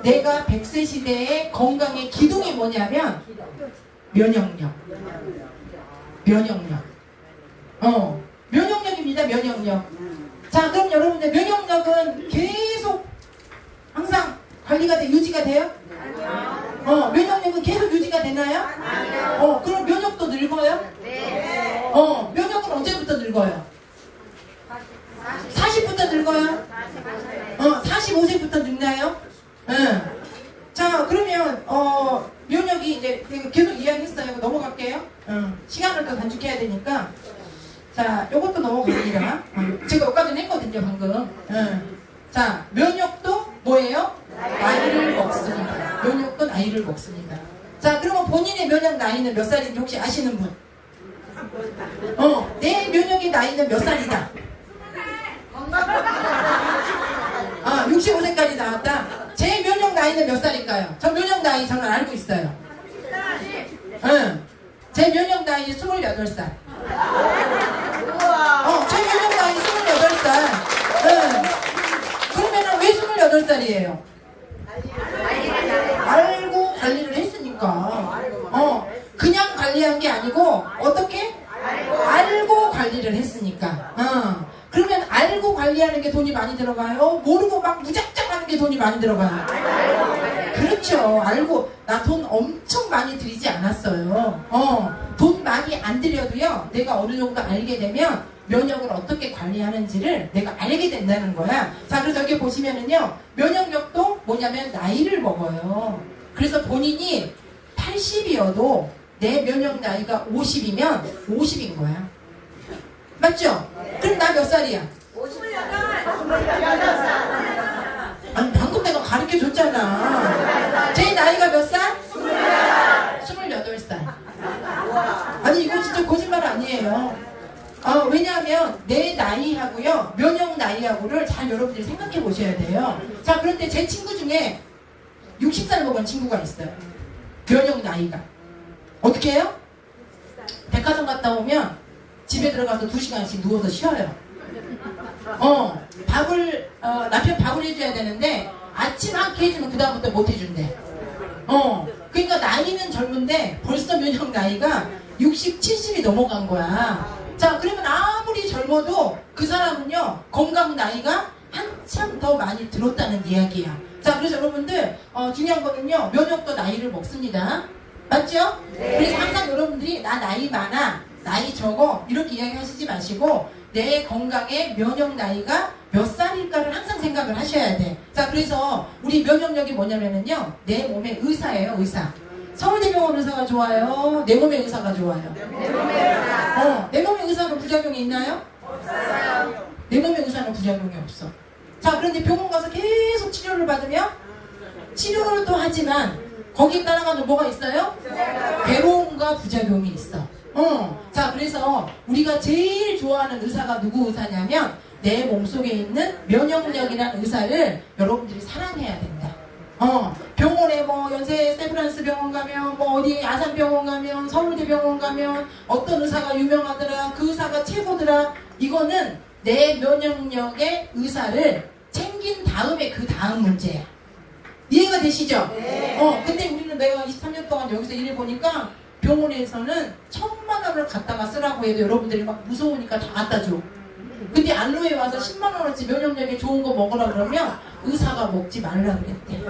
내가 100세 시대의 건강의 기둥이 뭐냐면 면역력. 면역력입니다. 면역력. 자, 그럼 여러분들 면역력은 계속 항상 관리가 유지가 돼요? 면역력은 계속 유지가 되나요? 그럼 면역도 늙어요? 네. 면역은 언제부터 늙어요? 40부터 늙어요? 45세부터 늙나요? 자, 그러면 면역이 이제 계속 이야기했어요. 넘어갈게요. 시간을 더 단축해야 되니까. 자, 요것도 넘어갑니다. 제가 여기까지는 했거든요, 방금. 자, 면역도 뭐예요? 나이를 먹습니다. 면역도 나이를 먹습니다. 자, 그러면 본인의 면역 나이는 몇 살인지 혹시 아시는 분? 내 면역의 나이는 몇 살이다? 65세까지 나왔다. 제 면역 나이는 몇 살일까요? 저 면역 나이 저는 알고 있어요. 제 면역 나이 28살. 제 면역 나이 28살. 그러면은 왜 28살이에요? 알고 관리를 했으니까. 그냥 관리한 게 아니고 어떻게? 알고 관리를 했으니까. 그러면 알고 관리하는 게 돈이 많이 들어가요? 모르고 막 무작정 하는 게 돈이 많이 들어가요? 그렇죠. 알고 나 돈 엄청 많이 들이지 않았어요. 돈 많이 안 들여도요, 내가 어느 정도 알게 되면 면역을 어떻게 관리하는지를 내가 알게 된다는 거야. 자, 그래서 여기 보시면은요, 면역력도 뭐냐면 나이를 먹어요. 그래서 본인이 80이어도 내 면역 나이가 50이면 50인 거야. 맞죠? 그럼 나 몇 살이야? 28살. 아니, 방금 내가 가르쳐 줬잖아. 제 나이가 몇 살? 28살. 아니, 이거 진짜 거짓말 아니에요. 왜냐하면 내 나이하고요, 면역 나이하고를 잘 여러분들이 생각해 보셔야 돼요. 자, 그런데 제 친구 중에 60살 먹은 친구가 있어요. 면역 나이가. 어떻게 해요? 백화점 갔다 오면 집에 들어가서 2시간씩 누워서 쉬어요. 남편 밥을 해줘야 되는데 아침 한 끼 해주면 그 다음부터 못 해준대. 그러니까 나이는 젊은데 벌써 면역 나이가 60, 70이 넘어간 거야. 자, 그러면 아무리 젊어도 그 사람은요, 건강 나이가 한참 더 많이 들었다는 이야기야. 자, 그래서 여러분들 중요한 거는요, 면역도 나이를 먹습니다. 맞죠? 네. 그래서 항상 여러분들이 나 나이 많아, 나이 적어 이렇게 이야기 하시지 마시고 내 건강의 면역 나이가 몇 살일까를 항상 생각을 하셔야 돼. 자, 그래서 우리 면역력이 뭐냐면은요, 내 몸의 의사예요. 의사. 서울대병원 의사가 좋아요? 내 몸의 의사가 좋아요? 내 몸의 의사는 부작용이 있나요? 없어요. 내 몸의 의사는 부작용이 없어. 자, 그런데 병원 가서 계속 치료를 받으면 치료를 또 하지만 거기에 따라가는 뭐가 있어요? 괴로움과 부작용이 있어. 자, 그래서 우리가 제일 좋아하는 의사가 누구 의사냐면 내 몸속에 있는 면역력이라는 의사를 여러분들이 사랑해야 된다. 병원에 뭐 연세 세브란스 병원 가면 뭐 어디 아산병원 가면 서울대병원 가면 어떤 의사가 유명하더라, 그 의사가 최고더라. 이거는 내 면역력의 의사를 챙긴 다음에 그 다음 문제야. 이해가 되시죠? 네. 근데 우리는 내가 23년 동안 여기서 일을 보니까 병원에서는 1,000만 원을 갖다가 쓰라고 해도 여러분들이 막 무서우니까 다 갖다 줘. 근데 알로에 와서 10만 원어치 면역력에 좋은 거 먹으라 그러면 의사가 먹지 말라 그랬대.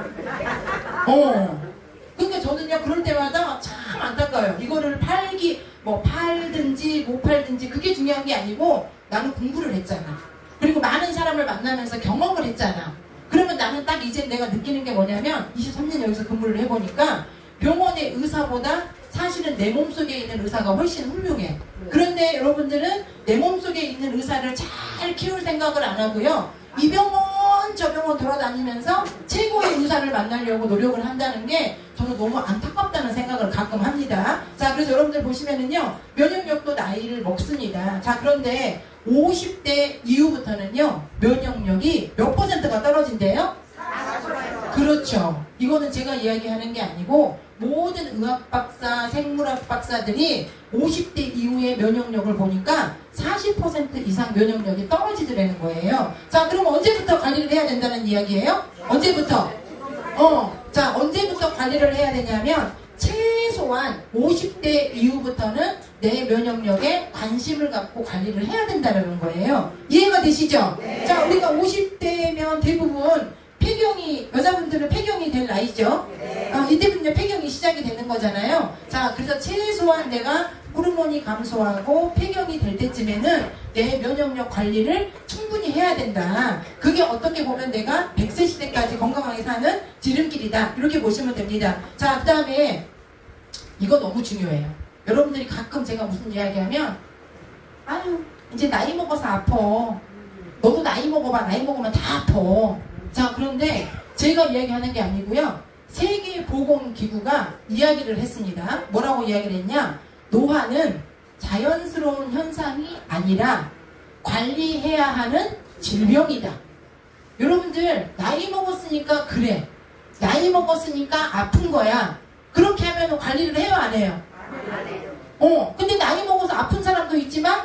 그러니까 저는요, 그럴 때마다 참 안타까워요. 이거를 팔든지 못 팔든지 그게 중요한 게 아니고 나는 공부를 했잖아. 그리고 많은 사람을 만나면서 경험을 했잖아. 그러면 나는 딱 이제 내가 느끼는 게 뭐냐면 23년 여기서 근무를 해보니까 병원의 의사보다 사실은 내 몸속에 있는 의사가 훨씬 훌륭해. 그런데 여러분들은 내 몸속에 있는 의사를 잘 키울 생각을 안 하고요, 이 병원 저 병원 돌아다니면서 최고의 의사를 만나려고 노력을 한다는 게 저는 너무 안타깝다는 생각을 가끔 합니다. 자, 그래서 여러분들 보시면은요, 면역력도 나이를 먹습니다. 자, 그런데 50대 이후부터는요, 면역력이 몇 %가 떨어진대요? 40%. 그렇죠. 이거는 제가 이야기하는 게 아니고 모든 의학 박사, 생물학 박사들이 50대 이후의 면역력을 보니까 40% 이상 면역력이 떨어지더라는 거예요. 자, 그럼 언제부터 관리를 해야 된다는 이야기예요? 언제부터? 자, 언제부터 관리를 해야 되냐면 최소한 50대 이후부터는 내 면역력에 관심을 갖고 관리를 해야 된다는 거예요. 이해가 되시죠? 네. 자, 우리가 50대면 대부분 폐경이, 여자분들은 폐경이 될 나이죠? 네. 이때부터 폐경이 시작이 되는 거잖아요. 자, 그래서 최소한 내가 호르몬이 감소하고 폐경이 될 때쯤에는 내 면역력 관리를 충분히 해야 된다. 그게 어떻게 보면 내가 100세 시대까지 건강하게 사는 지름길이다. 이렇게 보시면 됩니다. 자, 그 다음에 이거 너무 중요해요. 여러분들이 가끔 제가 무슨 이야기하면 아유, 이제 나이 먹어서 아파. 너도 나이 먹어봐. 나이 먹으면 다 아파. 자, 그런데 제가 이야기하는 게 아니고요. 세계보건기구가 이야기를 했습니다. 뭐라고 이야기를 했냐? 노화는 자연스러운 현상이 아니라 관리해야 하는 질병이다. 여러분들 나이 먹었으니까 그래. 나이 먹었으니까 아픈 거야. 그렇게 하면 관리를 해요, 안 해요? 안 해요. 근데 나이 먹어서 아픈 사람도 있지만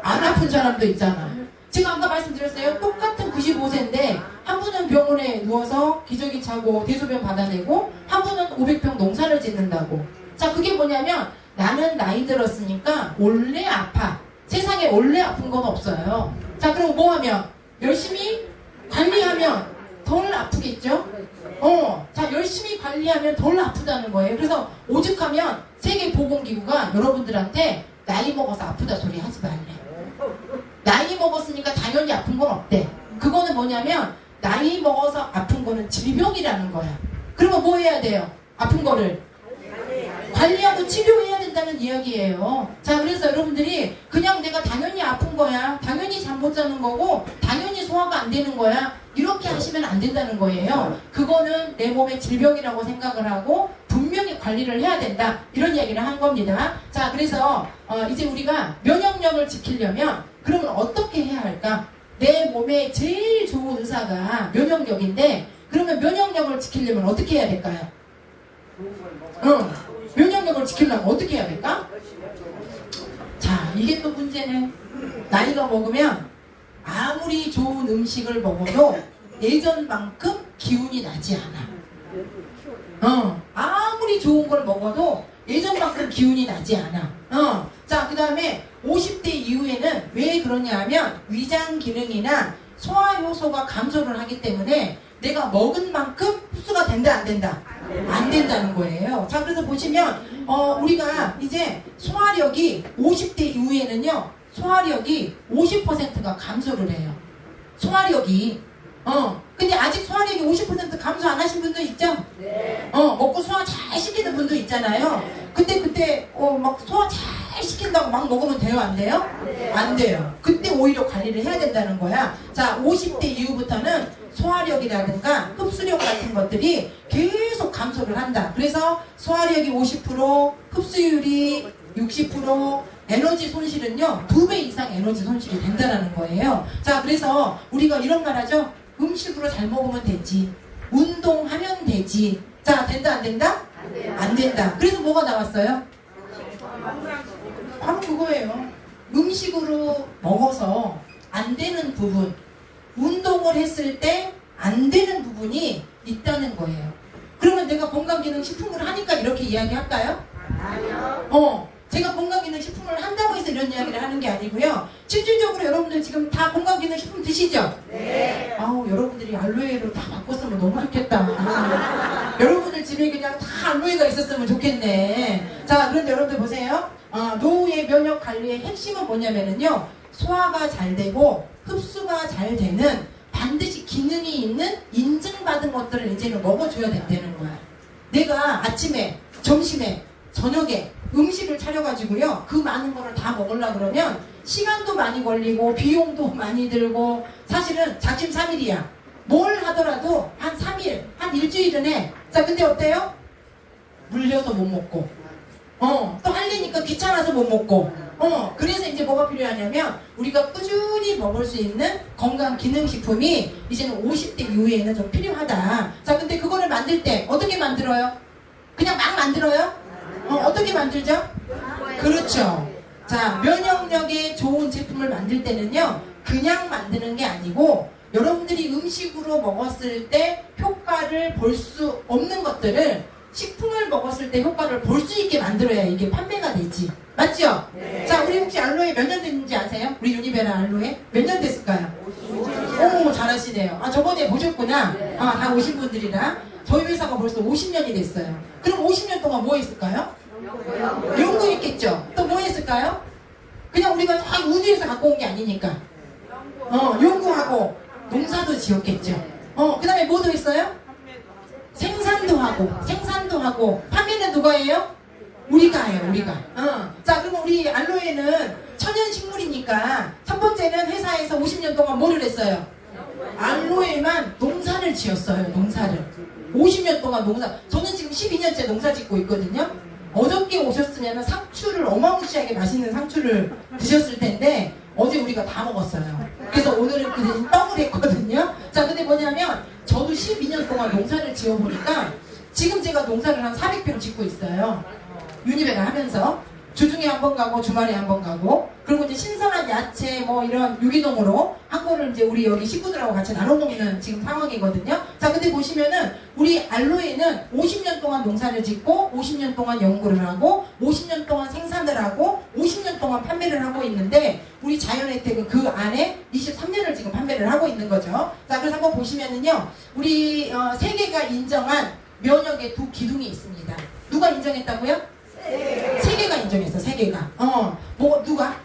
안 아픈 사람도 있잖아. 제가 아까 말씀드렸어요. 똑같은 95세인데 한 분은 병원에 누워서 기저귀 차고 대소변 받아내고 한 분은 500평 농사를 짓는다고. 자, 그게 뭐냐면 나는 나이 들었으니까 원래 아파. 세상에 원래 아픈 건 없어요. 자, 그럼 뭐 하면? 열심히 관리하면 덜 아프겠죠? 자, 열심히 관리하면 덜 아프다는 거예요. 그래서 오죽하면 세계보건기구가 여러분들한테 나이 먹어서 아프다 소리 하지 말래. 나이 먹었으니까 당연히 아픈 건 없대. 그거는 뭐냐면 나이 먹어서 아픈 거는 질병이라는 거야. 그러면 뭐 해야 돼요? 아픈 거를 관리하고 치료해야 된다는 이야기예요. 자, 그래서 여러분들이 그냥 내가 당연히 아픈 거야, 당연히 잠 못 자는 거고 당연히 소화가 안 되는 거야, 이렇게 하시면 안 된다는 거예요. 그거는 내 몸의 질병이라고 생각을 하고 분명히 관리를 해야 된다, 이런 이야기를 한 겁니다. 자, 그래서 이제 우리가 면역력을 지키려면 그러면 어떻게 해야 할까? 내 몸에 제일 좋은 의사가 면역력인데, 그러면 면역력을 지키려면 어떻게 해야 될까요? 면역력을 지키려면 어떻게 해야 될까? 자, 이게 또 문제네. 나이가 먹으면 아무리 좋은 음식을 먹어도 예전만큼 기운이 나지 않아. 아무리 좋은 걸 먹어도 예전만큼 기운이 나지 않아. 자, 그 다음에 50대 이후에는 왜 그러냐 하면 위장 기능이나 소화 효소가 감소를 하기 때문에 내가 먹은 만큼 흡수가 된다, 안 된다? 안 된다는 거예요. 자, 그래서 보시면 우리가 이제 소화력이 50대 이후에는요, 소화력이 50%가 감소를 해요. 소화력이. 근데 아직 소화력이 50% 감소 안 하신 분도 있죠? 네. 먹고 소화 잘 시키는 분도 있잖아요. 그때 막 소화 잘 시킨다고 막 먹으면 돼요, 안 돼요? 네. 안 돼요. 그때 오히려 관리를 해야 된다는 거야. 자, 50대 이후부터는 소화력이라든가 흡수력 같은 것들이 계속 감소를 한다. 그래서 소화력이 50%, 흡수율이 60%, 에너지 손실은요 2배 이상 에너지 손실이 된다는 거예요. 자, 그래서 우리가 이런 말 하죠. 음식으로 잘 먹으면 되지, 운동하면 되지. 자, 된다, 안 된다? 안 돼요. 안 된다. 그래서 뭐가 나왔어요? 바로 그거예요. 음식으로 먹어서 안 되는 부분, 운동을 했을 때 안 되는 부분이 있다는 거예요. 그러면 내가 건강기능식품을 하니까 이렇게 이야기할까요? 아니요. 제가 건강기능식품을 한다고 해서 이런 이야기를 하는 게 아니고요. 실질적으로 여러분들 지금 다 건강기능식품 드시죠? 네. 아우, 여러분들이 알로에로 다 바꿨으면 너무 좋겠다. 여러분들 집에 그냥 다 알로에가 있었으면 좋겠네. 자, 그런데 여러분들 보세요. 노후의 면역 관리의 핵심은 뭐냐면요, 소화가 잘 되고 흡수가 잘 되는 반드시 기능이 있는 인증받은 것들을 이제는 먹어줘야 된다는 거야. 내가 아침에, 점심에, 저녁에 음식을 차려가지고요, 그 많은 거를 다 먹으려고 그러면 시간도 많이 걸리고 비용도 많이 들고, 사실은 작심삼일이야. 뭘 하더라도 한 3일, 한 일주일은 해. 자, 근데 어때요? 물려서 못 먹고, 또 하려니까 귀찮아서 못 먹고, 그래서 이제 뭐가 필요하냐면 우리가 꾸준히 먹을 수 있는 건강기능식품이 이제는 50대 이후에는 좀 필요하다. 자, 근데 그거를 만들 때 어떻게 만들어요? 그냥 막 만들어요? 어떻게 만들죠? 그렇죠. 자, 면역력에 좋은 제품을 만들 때는요, 그냥 만드는 게 아니고 여러분들이 음식으로 먹었을 때 효과를 볼 수 없는 것들을 식품을 먹었을 때 효과를 볼 수 있게 만들어야 이게 판매가 되지. 맞죠? 네. 자, 우리 혹시 알로에 몇 년 됐는지 아세요? 우리 유니베라 알로에 몇 년 됐을까요? 오, 잘하시네요. 아, 저번에 보셨구나. 아, 다 오신 분들이라. 저희 회사가 벌써 50년이 됐어요. 그럼 50년 동안 뭐 했을까요? 연구했겠죠. 또 뭐 했을까요? 그냥 우리가 다 우주에서 갖고 온 게 아니니까. 연구하고 농사도 지었겠죠. 그 다음에 뭐도 했어요? 생산도 하고 판매는 누가 해요? 우리가 해요, 우리가. 자, 그럼 우리 알로에는 천연 식물이니까 첫 번째는 회사에서 50년 동안 뭐를 했어요? 알로에만 농사를 지었어요, 농사를. 50년 동안 농사. 저는 지금 12년째 농사 짓고 있거든요. 어저께 오셨으면 상추를 어마무시하게 맛있는 상추를 드셨을 텐데 어제 우리가 다 먹었어요. 그래서 오늘은 그 대신 떡을 했거든요. 자, 근데 뭐냐면 저도 12년 동안 농사를 지어보니까 지금 제가 농사를 한 400평 짓고 있어요. 유니베가 하면서 주중에 한 번 가고 주말에 한 번 가고, 그리고 이제 신선한 야채 뭐 이런 유기농으로 한 거를 이제 우리 여기 식구들하고 같이 나눠 먹는 지금 상황이거든요. 자, 근데 보시면은 우리 알로에는 50년 동안 농사를 짓고 50년 동안 연구를 하고 50년 동안 생산을 하고 50년 동안 판매를 하고 있는데, 우리 자연혜택은 그 안에 23년을 지금 판매를 하고 있는 거죠. 자, 그래서 한번 보시면은요, 우리 세계가 인정한 면역의 두 기둥이 있습니다. 누가 인정했다고요? 세계가 인정했어, 세계가. 뭐 누가?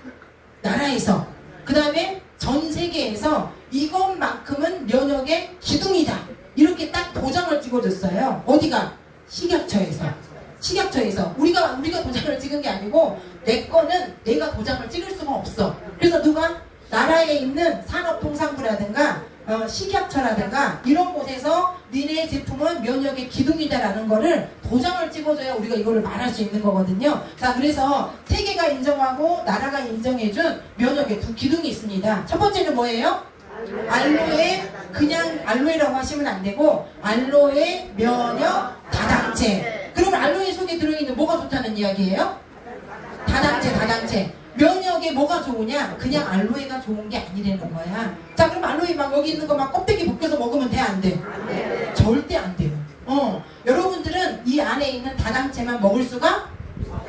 나라에서. 그 다음에 전 세계에서 이것만큼은 면역의 기둥이다, 이렇게 딱 도장을 찍어줬어요. 어디가? 식약처에서. 식약처에서 우리가 도장을 찍은 게 아니고, 내 거는 내가 도장을 찍을 수가 없어. 그래서 누가? 나라에 있는 산업통상부라든가 식약처라든가 이런 곳에서 니네 제품은 면역의 기둥이다라는 거를 도장을 찍어줘야 우리가 이거를 말할 수 있는 거거든요. 자, 그래서 세계가 인정하고 나라가 인정해준 면역의 두 기둥이 있습니다. 첫 번째는 뭐예요? 알로에. 그냥 알로에라고 하시면 안 되고 알로에 면역 다당체. 그럼 알로에 속에 들어있는 뭐가 좋다는 이야기예요? 다당체. 면역에 뭐가 좋으냐? 그냥 알로에가 좋은 게 아니라는 거야. 자, 그럼 알로에 막 여기 있는 거 막 껍데기 벗겨서 먹으면 돼, 안 돼? 절대 안 돼요. 여러분들은 이 안에 있는 다당체만 먹을 수가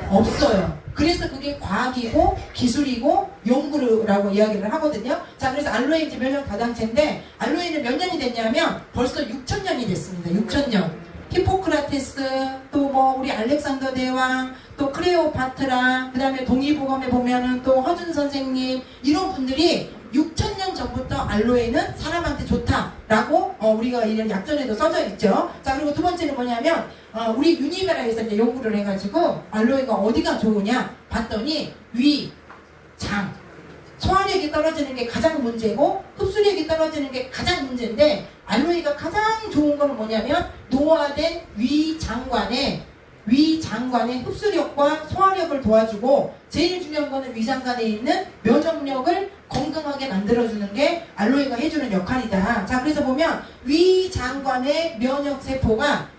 없어요. 그래서 그게 과학이고 기술이고 연구라고 이야기를 하거든요. 자, 그래서 알로에 이제 면역 다당체인데, 알로에는 몇 년이 됐냐면 벌써 6,000년이 됐습니다. 6,000년. 히포크라테스, 또 뭐 우리 알렉산더 대왕, 또 클레오파트라, 그 다음에 동의보감에 보면은 또 허준 선생님, 이런 분들이 6,000년 전부터 알로에는 사람한테 좋다라고 우리가 이런 약전에도 써져 있죠. 자, 그리고 두 번째는 뭐냐면 우리 유니베라에서 이제 연구를 해가지고 알로에가 어디가 좋으냐 봤더니 위, 장, 소화력이 떨어지는 게 가장 문제고 흡수력이 떨어지는 게 가장 문제인데, 알로에가 가장 좋은 건 뭐냐면 노화된 위장관의 흡수력과 소화력을 도와주고, 제일 중요한 거는 위장관에 있는 면역력을 건강하게 만들어주는 게 알로에가 해주는 역할이다. 자, 그래서 보면 위장관의 면역세포가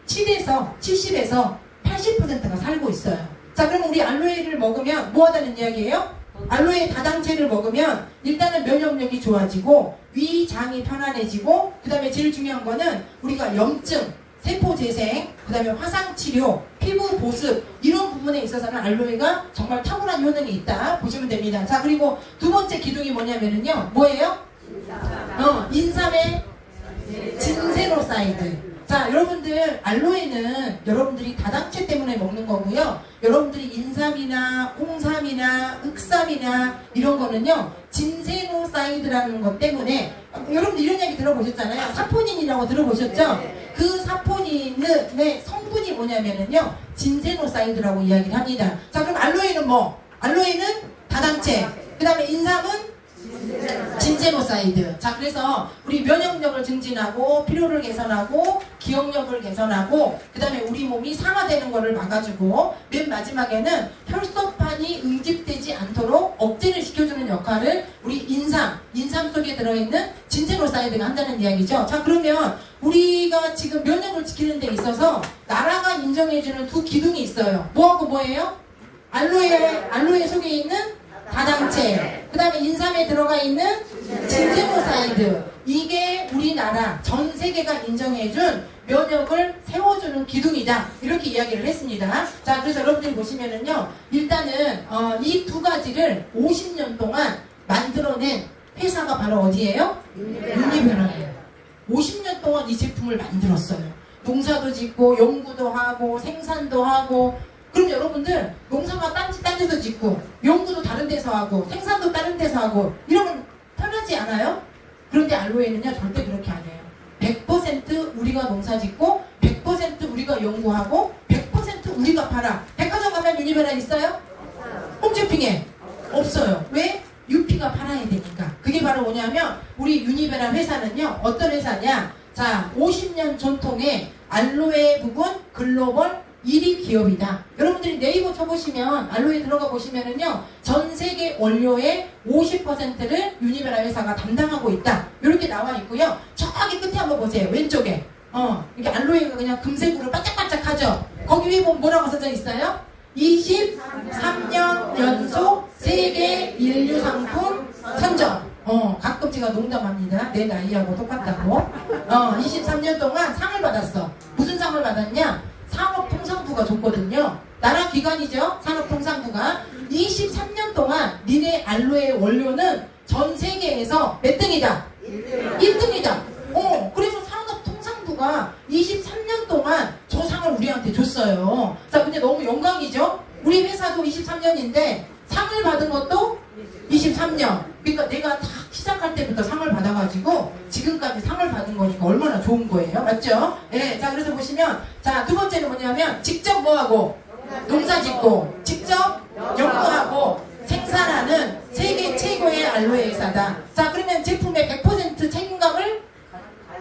7에서 70에서 80%가 살고 있어요. 자, 그럼 우리 알로에를 먹으면 뭐 하다는 이야기예요? 알로에 다당체를 먹으면 일단은 면역력이 좋아지고 위장이 편안해지고, 그 다음에 제일 중요한 거는 우리가 염증, 세포 재생, 그 다음에 화상 치료, 피부 보습, 이런 부분에 있어서는 알로에가 정말 탁월한 효능이 있다 보시면 됩니다. 자, 그리고 두 번째 기둥이 뭐냐면은요, 뭐예요? 인삼의 진세노사이드. 자, 여러분들 알로에는 여러분들이 다당체 때문에 먹는 거고요. 여러분들이 인삼이나 홍삼이나 흑삼이나 이런 거는요, 진세노사이드라는 것 때문에, 여러분들 이런 얘기 들어보셨잖아요. 사포닌이라고 들어보셨죠? 그 사포닌의 성분이 뭐냐면은요, 진세노사이드라고 이야기를 합니다. 자, 그럼 알로에는 뭐? 알로에는 다당체, 그 다음에 인삼은 진세노사이드. 자, 그래서 우리 면역력을 증진하고 피로를 개선하고 기억력을 개선하고, 그 다음에 우리 몸이 상하되는 거를 막아주고, 맨 마지막에는 혈소판이 응집되지 않도록 억제를 시켜주는 역할을 우리 인삼 속에 들어있는 진세노사이드가 한다는 이야기죠. 자, 그러면 우리가 지금 면역을 지키는 데 있어서 나라가 인정해주는 두 기둥이 있어요. 뭐하고 뭐예요? 알로에 속에 있는 다당체. 그 다음에 인삼에 들어가 있는 진세모사이드. 이게 우리나라 전 세계가 인정해준 면역을 세워주는 기둥이다. 이렇게 이야기를 했습니다. 자, 그래서 여러분들이 보시면은요, 일단은 이 두 가지를 50년 동안 만들어낸 회사가 바로 어디예요? 유니베라예요. 50년 동안 이 제품을 만들었어요. 농사도 짓고 연구도 하고 생산도 하고. 그럼 여러분들 농사가 딴 데서 짓고 연구도 다른 데서 하고 생산도 다른 데서 하고 이러면 편하지 않아요? 그런데 알로에는요 절대 그렇게 안 해요. 100% 우리가 농사 짓고 100% 우리가 연구하고 100% 우리가 팔아. 백화점 가면 유니베라 있어요? 홈쇼핑에 없어요. 왜? 유피가 팔아야 되니까. 그게 바로 뭐냐면 우리 유니베라 회사는요 어떤 회사냐. 자, 50년 전통의 알로에 부분 글로벌 1위 기업이다. 여러분들이 네이버 쳐보시면 알로에 들어가 보시면은요 전 세계 원료의 50%를 유니베라 회사가 담당하고 있다. 이렇게 나와 있고요. 저기 끝에 한번 보세요. 왼쪽에 이게 알로에가 그냥 금색으로 반짝반짝하죠. 거기 위에 보면 뭐라고 써져 있어요? 23년 연속 세계 인류 상품 선정. 가끔 제가 농담합니다. 내 나이하고 똑같다고. 23년 동안 상을 받았어. 무슨 상을 받았냐? 산업통상부가 줬거든요. 나라 기관이죠. 산업통상부가 23년 동안 니네 알로에 원료는 전 세계에서 몇 등이다? 1등이다. 그래서 산업통상부가 23년 동안 저 상을 우리한테 줬어요. 자, 근데 너무 영광이죠. 우리 회사도 23년인데 상을 받은 것도 23년. 그러니까 내가 딱 시작할 때부터 상을 받아가지고 지금까지 상을 받은 거니까 얼마나 좋은 거예요. 맞죠? 네. 자, 그래서 보시면 자, 두 번째는 뭐냐면 직접 뭐하고? 농사 짓고 직접 연구하고 생산하는 세계 최고의 알로에 회사다. 자, 그러면 제품의 100% 책임감을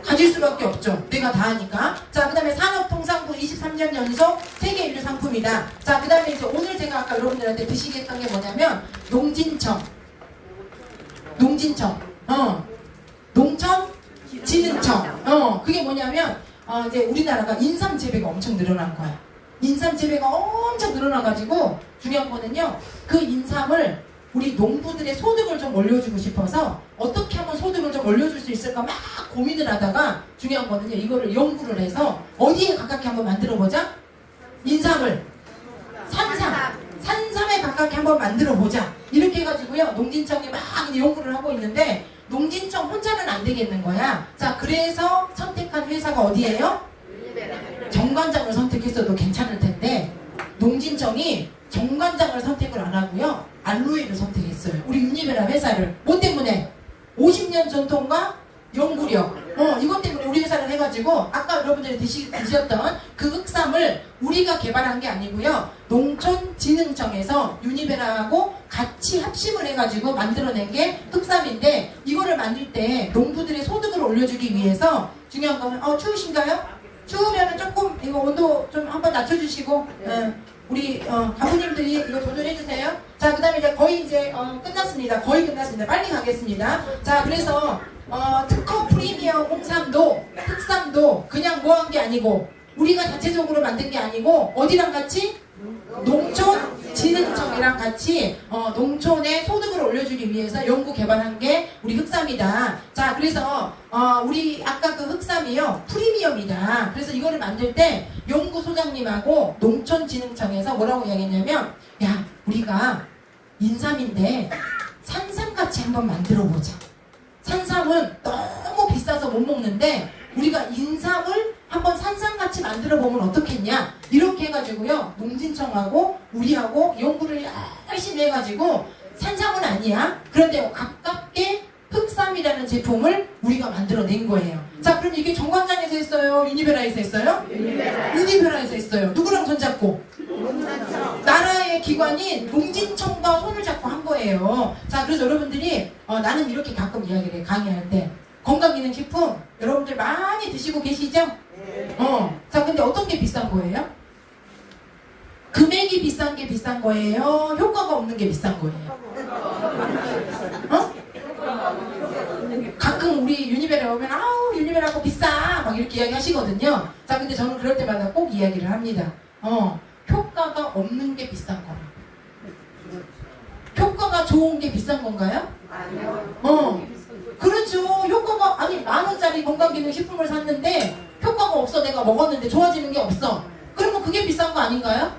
가질 수밖에 없죠. 내가 다 하니까. 자, 그 다음에 산업통상부 23년 연속 세계 인류 상품이다. 자, 그 다음에 이제 오늘 제가 아까 여러분들한테 드시게 했던 게 뭐냐면 농진청, 농촌진흥청. 그게 뭐냐면 이제 우리나라가 인삼 재배가 엄청 늘어난 거야. 인삼 재배가 엄청 늘어나가지고 중요한 거는요. 그 인삼을 우리 농부들의 소득을 좀 올려주고 싶어서 어떻게 하면 소득을 좀 올려줄 수 있을까 막 고민을 하다가 중요한 거는요. 이거를 연구를 해서 어디에 가깝게 한번 만들어보자. 인삼을 산삼에 가깝게 한번 만들어보자. 이렇게 해가지고요. 농진청이 막 이제 연구를 하고 있는데 농진청 혼자는 안 되겠는 거야. 자, 그래서 선택한 회사가 어디예요? 정관장을 선택했어도 괜찮을 텐데 농진청이 정관장을 선택을 안 하고요. 알로에를 선택했어요. 우리 유니베라 회사를. 뭐 때문에? 50년 전통과 연구력. 이것 때문에 우리 회사를 해가지고 아까 여러분들이 드셨던 그 흑삼을 우리가 개발한 게 아니고요. 농촌진흥청에서 유니베라하고 같이 합심을 해가지고 만들어낸 게 흑삼인데 이거를 만들 때 농부들의 소득을 올려주기 위해서 중요한 거는 추우신가요? 추우면은 조금 이거 온도 좀 한번 낮춰주시고 우리 가부님들이 이거 조절해주세요. 자, 그 다음에 이제 거의 이제 끝났습니다. 거의 끝났습니다. 빨리 가겠습니다. 자, 그래서 특허 프리미엄 홍삼도 흑삼도 그냥 뭐 한 게 아니고 우리가 자체적으로 만든 게 아니고 어디랑 같이? 농촌진흥청이랑 같이 농촌의 소득을 올려주기 위해서 연구 개발한 게 우리 흑삼이다. 자, 그래서 우리 아까 그 흑삼이요 프리미엄이다. 그래서 이거를 만들 때 연구소장님하고 농촌진흥청에서 뭐라고 이야기했냐면 야, 우리가 인삼인데 산삼같이 한번 만들어보자. 산삼은 너무 비싸서 못 먹는데 우리가 인삼을 한번 산삼같이 만들어보면 어떻겠냐. 이렇게 해가지고요. 농진청하고 우리하고 연구를 열심히 해가지고 산삼은 아니야. 그런데 가깝게 흑삼이라는 제품을 우리가 만들어낸 거예요. 자, 그럼 이게 정관장에서 했어요? 유니베라에서 했어요? 유니베라에서 했어요. 누구랑 손잡고? 나라의 기관인 농진청과 손을 잡고 한 거예요. 자, 그래서 여러분들이 나는 이렇게 가끔 이야기를 해. 강의할 때 건강기능식품 여러분들 많이 드시고 계시죠? 자, 근데 어떤 게 비싼 거예요? 금액이 비싼 게 비싼 거예요? 효과가 없는 게 비싼 거예요? 가끔 우리 유니베라 오면 아우 유니베라 거 비싸 막 이렇게 이야기 하시거든요. 자, 근데 저는 그럴 때마다 꼭 이야기를 합니다. 효과가 없는 게 비싼 거라고. 효과가 좋은 게 비싼 건가요? 아니요. 그렇죠. 효과가, 아니, 10,000원짜리 건강기능식품을 샀는데, 효과가 없어. 내가 먹었는데 좋아지는 게 없어. 그러면 그게 비싼 거 아닌가요?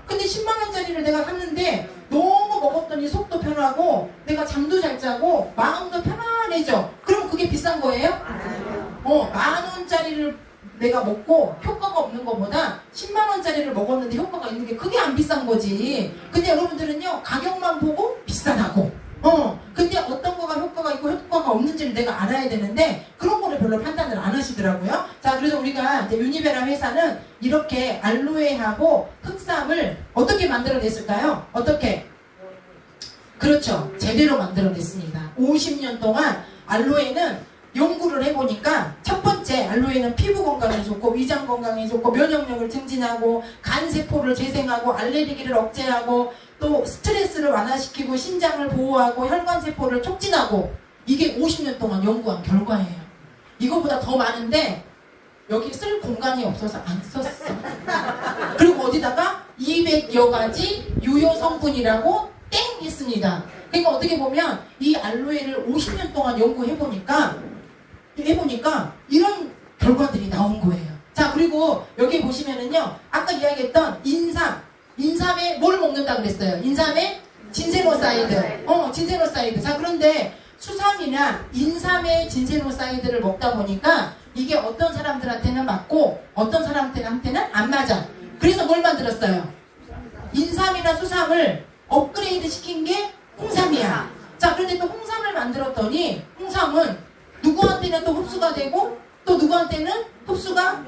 근데 10만원짜리를 내가 샀는데, 너무 먹었더니 속도 편하고, 내가 잠도 잘 자고, 마음도 편안해져. 그럼 그게 비싼 거예요? 10,000원짜리를 내가 먹고 효과가 없는 것보다 10만원짜리를 먹었는데 효과가 있는 게 그게 안 비싼 거지. 근데 여러분들은요, 가격만 보고 비싸다고. 근데 어떤 거가 효과가 있고 효과가 없는지를 내가 알아야 되는데 그런 거를 별로 판단을 안 하시더라고요. 자, 그래서 우리가 이제 유니베라 회사는 이렇게 알로에하고 흑삼을 어떻게 만들어냈을까요? 어떻게? 그렇죠. 제대로 만들어냈습니다. 50년 동안 알로에는 연구를 해보니까 첫 번째 알로에는 피부 건강에 좋고 위장 건강에 좋고 면역력을 증진하고 간세포를 재생하고 알레르기를 억제하고 또 스트레스를 완화시키고 신장을 보호하고 혈관세포를 촉진하고 이게 50년 동안 연구한 결과예요. 이거보다 더 많은데 여기 쓸 공간이 없어서 안 썼어. 그리고 어디다가 200여 가지 유효 성분이라고 땡 했습니다. 그러니까 어떻게 보면 이 알로에를 50년 동안 연구해보니까 이런 결과들이 나온 거예요. 자, 그리고 여기 보시면은요, 아까 이야기했던 인삼에 뭘 먹는다 그랬어요? 인삼에 진세노사이드. 진세노사이드. 자, 그런데 수삼이나 인삼의 진세노사이드를 먹다 보니까 이게 어떤 사람들한테는 맞고 어떤 사람한테는 안 맞아. 그래서 뭘 만들었어요? 인삼이나 수삼을 업그레이드 시킨 게 홍삼이야. 자, 그런데 또 홍삼을 만들었더니 홍삼은 누구한테는 또 흡수가 되고 또 누구한테는 흡수가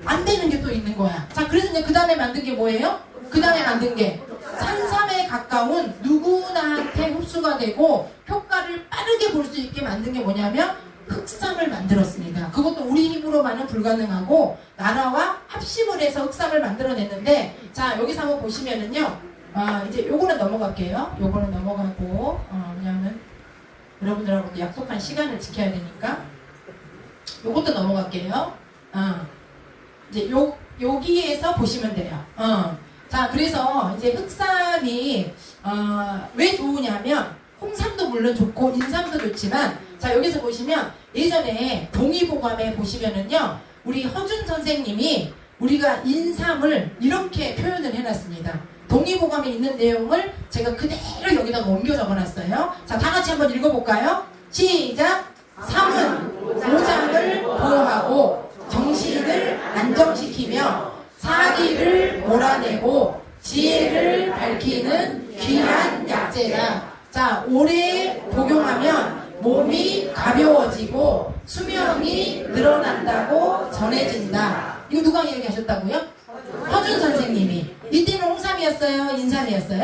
안 되는 게 또 있는 거야. 자, 그래서 이제 그 다음에 만든 게 뭐예요? 그 다음에 만든 게 산삼에 가까운 누구나한테 흡수가 되고 효과를 빠르게 볼 수 있게 만든 게 뭐냐면 흑삼을 만들었습니다. 그것도 우리 힘으로만은 불가능하고 나라와 합심을 해서 흑삼을 만들어냈는데, 자, 여기서 한번 보시면은요, 이제 요거는 넘어갈게요. 요거는 넘어가고, 왜냐면 여러분들하고도 약속한 시간을 지켜야 되니까 요것도 넘어갈게요. 이제 여기에서 보시면 돼요. 자, 그래서 이제 흑삼이 왜 좋으냐면 홍삼도 물론 좋고 인삼도 좋지만, 자, 여기서 보시면 예전에 동의보감에 보시면은요, 우리 허준 선생님이 우리가 인삼을 이렇게 표현을 해놨습니다. 동의보감에 있는 내용을 제가 그대로 여기다가 옮겨 적어놨어요. 자, 다 같이 한번 읽어볼까요? 시작! 삼은 오장을 보호하고 정신을 안정시키며 사기를 몰아내고 지혜를 밝히는 귀한 약재다. 자, 오래 복용하면 몸이 가벼워지고 수명이 늘어난다고 전해진다. 이거 누가 얘기하셨다고요? 허준 선생님이. 이때는 홍삼이었어요? 인삼이었어요?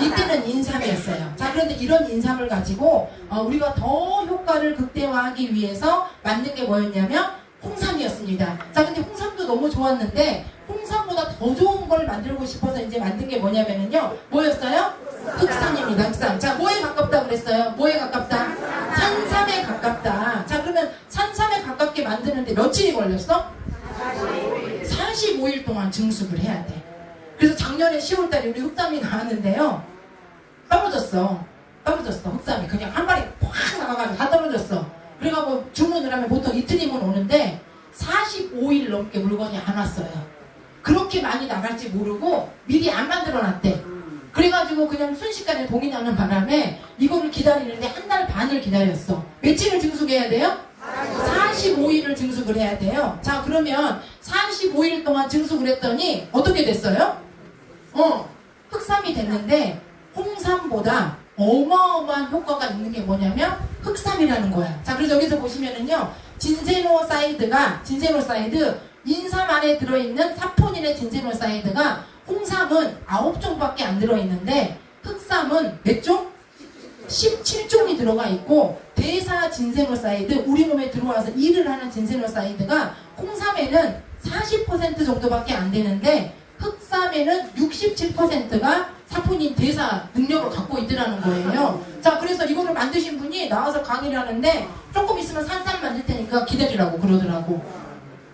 이때는 인삼이었어요. 자, 그런데 이런 인삼을 가지고 우리가 더 효과를 극대화하기 위해서 만든 게 뭐였냐면 홍삼이었습니다. 자, 근데 홍삼도 너무 좋았는데 홍삼보다 더 좋은 걸 만들고 싶어서 이제 만든 게 뭐냐면은요, 뭐였어요? 흑삼입니다. 흑삼. 자, 뭐에 가깝다 그랬어요? 뭐에 가깝다? 산삼에 가깝다. 자, 그러면 산삼에 가깝게 만드는데 며칠이 걸렸어? 45일 동안 증숙을 해야 돼. 그래서 작년에 10월달에 우리 흑삼이 나왔는데요, 떨어졌어. 흑삼이 그냥 한 발이 확 나가가지고 다 떨어졌어. 그래가지고 주문을 하면 보통 이틀이면 오는데 45일 넘게 물건이 안 왔어요. 그렇게 많이 나갈지 모르고 미리 안 만들어 놨대. 그래가지고 그냥 순식간에 동이 나는 바람에 이거를 기다리는데 한 달 반을 기다렸어. 며칠을 증숙해야 돼요? 45일을 증숙을 해야 돼요. 자, 그러면 45일 동안 증숙을 했더니 어떻게 됐어요? 흑삼이 됐는데 홍삼보다 어마어마한 효과가 있는 게 뭐냐면 흑삼이라는 거야. 자, 그래서 여기서 보시면은요, 진세노사이드, 인삼 안에 들어있는 사포닌의 진세노사이드가 홍삼은 9종밖에 안 들어있는데 흑삼은 몇 종? 17종이 들어가 있고, 대사 진세노사이드, 우리 몸에 들어와서 일을 하는 진세노사이드가 홍삼에는 40% 정도밖에 안 되는데 흑삼에는 67%가 사포닌 대사 능력을 갖고 있더라는 거예요. 자, 그래서 이거를 만드신 분이 나와서 강의를 하는데 조금 있으면 산삼 만들 테니까 기다리라고 그러더라고.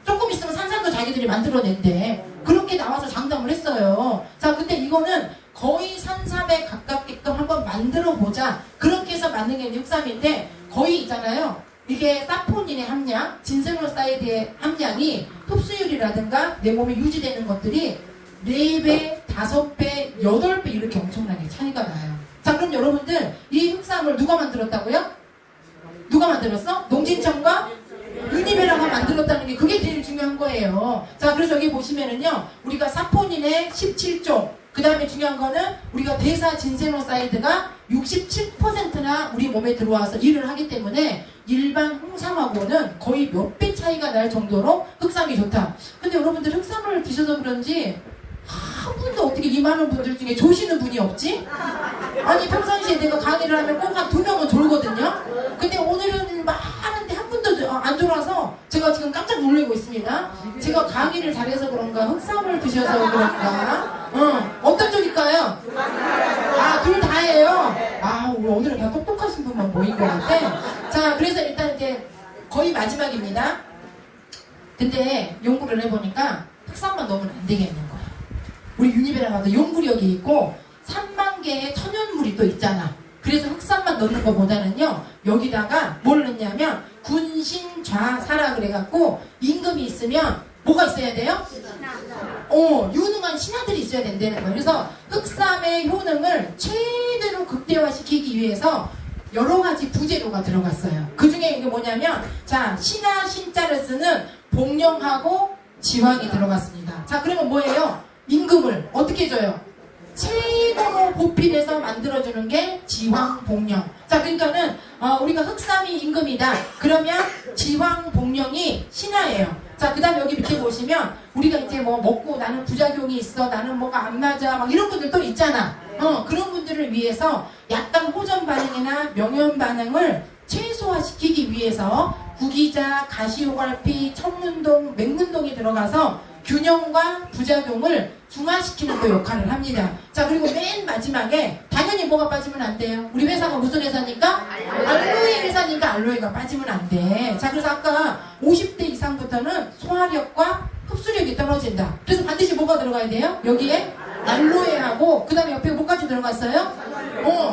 조금 있으면 산삼도 자기들이 만들어낸대. 그렇게 나와서 장담을 했어요. 자, 근데 이거는 거의 산삼에 가깝게끔 한번 만들어 보자. 그렇게 해서 만든 게 흑삼인데 거의 있잖아요. 이게 사포닌의 함량, 진세노사이드의 함량이 흡수율이라든가 내 몸에 유지되는 것들이 4배, 5배, 8배 이렇게 엄청나게 차이가 나요. 자, 그럼 여러분들 이 흑삼을 누가 만들었다고요? 누가 만들었어? 농진청과 유니베라가 만들었다는 게 그게 제일 중요한 거예요. 자, 그래서 여기 보시면은요, 우리가 사포닌의 17종, 그 다음에 중요한 거는 우리가 대사 진세노사이드가 67%나 우리 몸에 들어와서 일을 하기 때문에 일반 홍삼하고는 거의 몇 배 차이가 날 정도로 흑삼이 좋다. 근데 여러분들 흑삼을 드셔서 그런지 한 분도 어떻게 이 많은 분들 중에 조시는 분이 없지? 아니 평상시에 내가 강의를 하면 꼭 한 2명은 졸거든요. 근데 오늘은 많은데 한 분도 안 졸아서 제가 지금 깜짝 놀라고 있습니다. 제가 강의를 잘해서 그런가 흑삼을 드셔서 그런가 어떤 쪽일까요? 아, 둘 다예요? 아, 오늘은 다 똑똑하신 분만 모인 것 같아. 자, 그래서 일단 이제 거의 마지막입니다. 근데 연구를 해보니까 흑삼만 넣으면 안 되겠는 거야. 우리 유니베라가도 연구력이 있고 3만 개의 천연물이 또 있잖아. 그래서 흑삼만 넣는 것보다는요, 여기다가 뭘 넣냐면 군신좌사라 그래갖고 임금이 있으면 뭐가 있어야 돼요? 유능한 신하들이 있어야 된다는 거예요. 그래서 흑삼의 효능을 최대로 극대화시키기 위해서 여러 가지 부재료가 들어갔어요. 그 중에 이게 뭐냐면, 자, 신하 신자를 쓰는 복령하고 지황이 들어갔습니다. 자, 그러면 뭐예요? 임금을 어떻게 줘요? 최고로 보필해서 만들어주는 게 지황복령. 자, 그러니까는 우리가 흑삼이 임금이다. 그러면 지황복령이 신하예요. 자, 그 다음에 여기 밑에 보시면 우리가 이제 뭐 먹고 나는 부작용이 있어, 나는 뭐가 안 맞아, 막 이런 분들 또 있잖아. 그런 분들을 위해서 약간 호전 반응이나 명현 반응을 최소화시키기 위해서 구기자, 가시오갈피, 청문동, 맹문동이 들어가서 균형과 부작용을 중화시키는 그 역할을 합니다. 자, 그리고 맨 마지막에 당연히 뭐가 빠지면 안 돼요? 우리 회사가 무슨 회사니까? 알로에 회사니까 알로에가 빠지면 안 돼. 자, 그래서 아까 50대 이상부터는 소화력과 흡수력이 떨어진다. 그래서 반드시 뭐가 들어가야 돼요? 여기에 알로에하고 그 다음에 옆에 뭐까지 들어갔어요?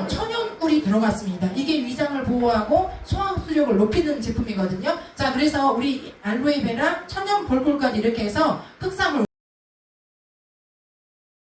천연꿀이 들어갔습니다. 이게 위장을 보호하고 소화 흡수력을 높이는 제품이거든요. 자, 그래서 우리 알로에베라 천연 볼꿀까지 이렇게 해서 흑삼을